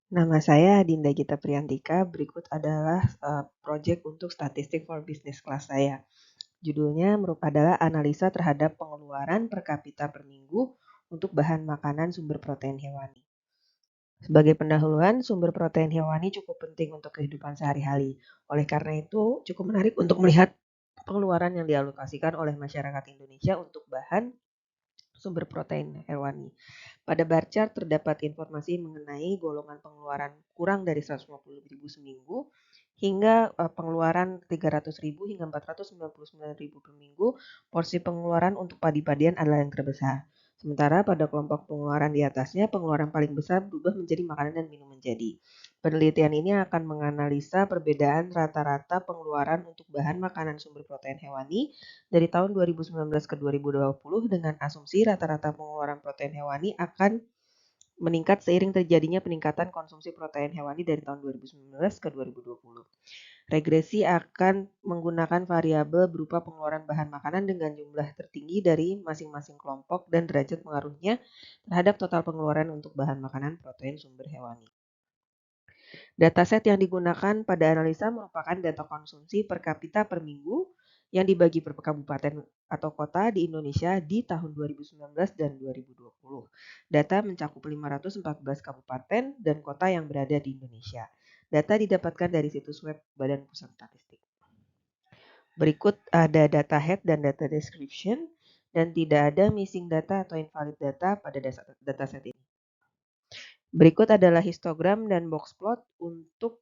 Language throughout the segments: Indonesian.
Nama saya Dinda Gita Priyantika. Berikut adalah proyek untuk statistik for business class saya. Judulnya adalah analisa terhadap pengeluaran per kapita per minggu untuk bahan makanan sumber protein hewani. Sebagai pendahuluan, sumber protein hewani cukup penting untuk kehidupan sehari-hari. Oleh karena itu, cukup menarik untuk melihat pengeluaran yang dialokasikan oleh masyarakat Indonesia untuk bahan sumber protein hewani. Pada bar chart terdapat informasi mengenai golongan pengeluaran kurang dari 150.000 seminggu hingga pengeluaran 300.000 hingga 499.000 per minggu. Porsi pengeluaran untuk padi-padian adalah yang terbesar. Sementara pada kelompok pengeluaran di atasnya, pengeluaran paling besar berubah menjadi makanan dan minuman jadi. Penelitian ini akan menganalisa perbedaan rata-rata pengeluaran untuk bahan makanan sumber protein hewani dari tahun 2019 ke 2020 dengan asumsi rata-rata pengeluaran protein hewani akan meningkat seiring terjadinya peningkatan konsumsi protein hewani dari tahun 2019 ke 2020. Regresi akan menggunakan variabel berupa pengeluaran bahan makanan dengan jumlah tertinggi dari masing-masing kelompok dan derajat pengaruhnya terhadap total pengeluaran untuk bahan makanan protein sumber hewani. Dataset yang digunakan pada analisa merupakan data konsumsi per kapita per minggu yang dibagi per kabupaten atau kota di Indonesia di tahun 2019 dan 2020. Data mencakup 514 kabupaten dan kota yang berada di Indonesia. Data didapatkan dari situs web Badan Pusat Statistik. Berikut ada data head dan data description dan tidak ada missing data atau invalid data pada dataset ini. Berikut adalah histogram dan box plot untuk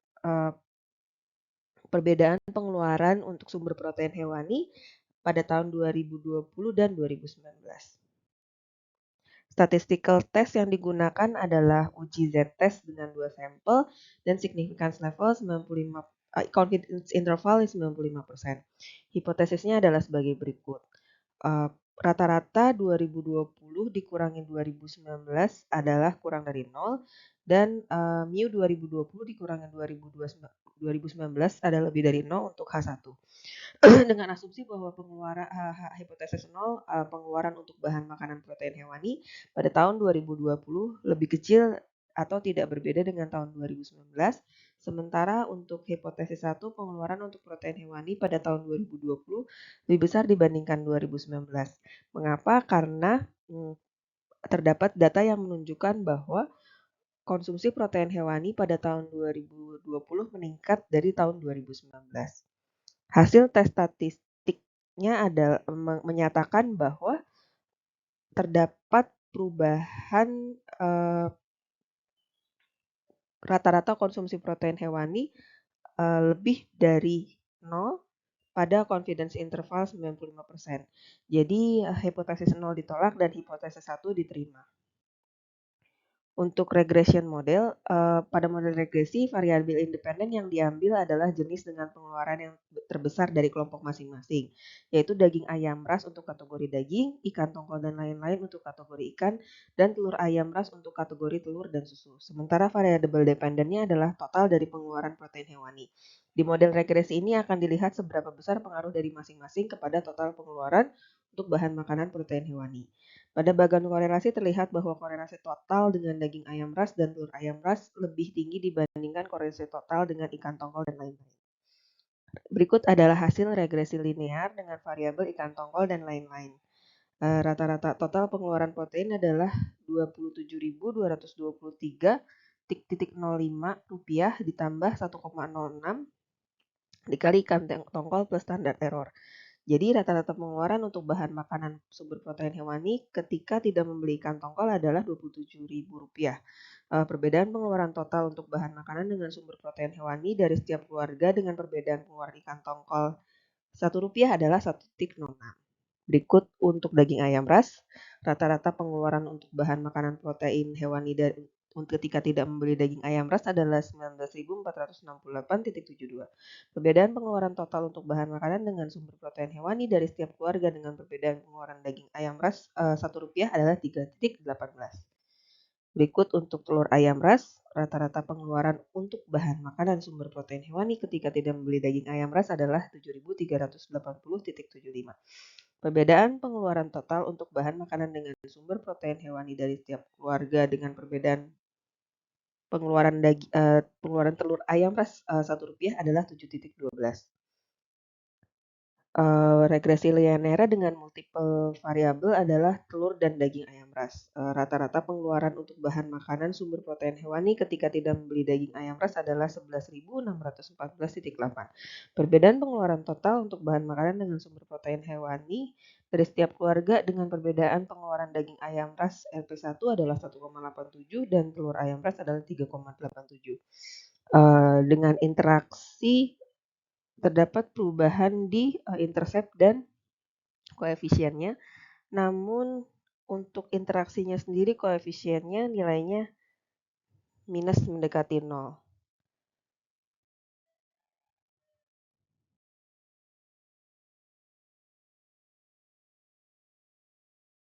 perbedaan pengeluaran untuk sumber protein hewani pada tahun 2020 dan 2019. Statistical test yang digunakan adalah uji z-test dengan 2 sampel dan significance level 95, confidence interval 95%. Hipotesisnya adalah sebagai berikut. Rata-rata 2020 dikurangi 2019 adalah kurang dari 0 dan mu 2020 dikurangi 2019 adalah lebih dari 0 untuk H1. Dengan asumsi bahwa pengeluaran hipotesis 0 pengeluaran untuk bahan makanan protein hewani pada tahun 2020 lebih kecil atau tidak berbeda dengan tahun 2019. Sementara untuk hipotesis 1 pengeluaran untuk protein hewani pada tahun 2020 lebih besar dibandingkan 2019. Mengapa? Karena terdapat data yang menunjukkan bahwa konsumsi protein hewani pada tahun 2020 meningkat dari tahun 2019. Hasil tes statistiknya adalah menyatakan bahwa terdapat perubahan rata-rata konsumsi protein hewani lebih dari 0 pada confidence interval 95%. Jadi hipotesis 0 ditolak dan hipotesis 1 diterima. Untuk regression model, pada model regresi, variabel independen yang diambil adalah jenis dengan pengeluaran yang terbesar dari kelompok masing-masing, yaitu daging ayam ras untuk kategori daging, ikan tongkol dan lain-lain untuk kategori ikan, dan telur ayam ras untuk kategori telur dan susu. Sementara variabel dependennya adalah total dari pengeluaran protein hewani. Di model regresi ini akan dilihat seberapa besar pengaruh dari masing-masing kepada total pengeluaran untuk bahan makanan protein hewani. Pada bagian korelasi terlihat bahwa korelasi total dengan daging ayam ras dan telur ayam ras lebih tinggi dibandingkan korelasi total dengan ikan tongkol dan lain-lain. Berikut adalah hasil regresi linear dengan variabel ikan tongkol dan lain-lain. Rata-rata total pengeluaran protein adalah Rp27.223.05 ditambah 1,06 dikali ikan tongkol plus standar error. Jadi rata-rata pengeluaran untuk bahan makanan sumber protein hewani ketika tidak membeli ikan tongkol adalah Rp27.000. Perbedaan pengeluaran total untuk bahan makanan dengan sumber protein hewani dari setiap keluarga dengan perbedaan pengeluaran ikan tongkol Rp1 adalah 1,06. Berikut untuk daging ayam ras, rata-rata pengeluaran untuk bahan makanan protein hewani ketika tidak membeli daging ayam ras adalah 19.468.72. Perbedaan pengeluaran total untuk bahan makanan dengan sumber protein hewani dari setiap keluarga dengan perbedaan pengeluaran daging ayam ras Rp1 adalah 3.18. Berikut untuk telur ayam ras, rata-rata pengeluaran untuk bahan makanan sumber protein hewani ketika tidak membeli daging ayam ras adalah 7.380.75. Perbedaan pengeluaran total untuk bahan makanan dengan sumber protein hewani dari setiap keluarga dengan perbedaan pengeluaran telur ayam ras Rp1 adalah 7,12. Regresi linear dengan multiple variabel adalah telur dan daging ayam ras. Rata-rata pengeluaran untuk bahan makanan sumber protein hewani ketika tidak membeli daging ayam ras adalah 11.614,8. Perbedaan pengeluaran total untuk bahan makanan dengan sumber protein hewani dari setiap keluarga dengan perbedaan pengeluaran daging ayam ras RP1 adalah 1,87 dan telur ayam ras adalah 3,87. Dengan interaksi terdapat perubahan di intercept dan koefisiennya, namun untuk interaksinya sendiri koefisiennya nilainya minus mendekati 0.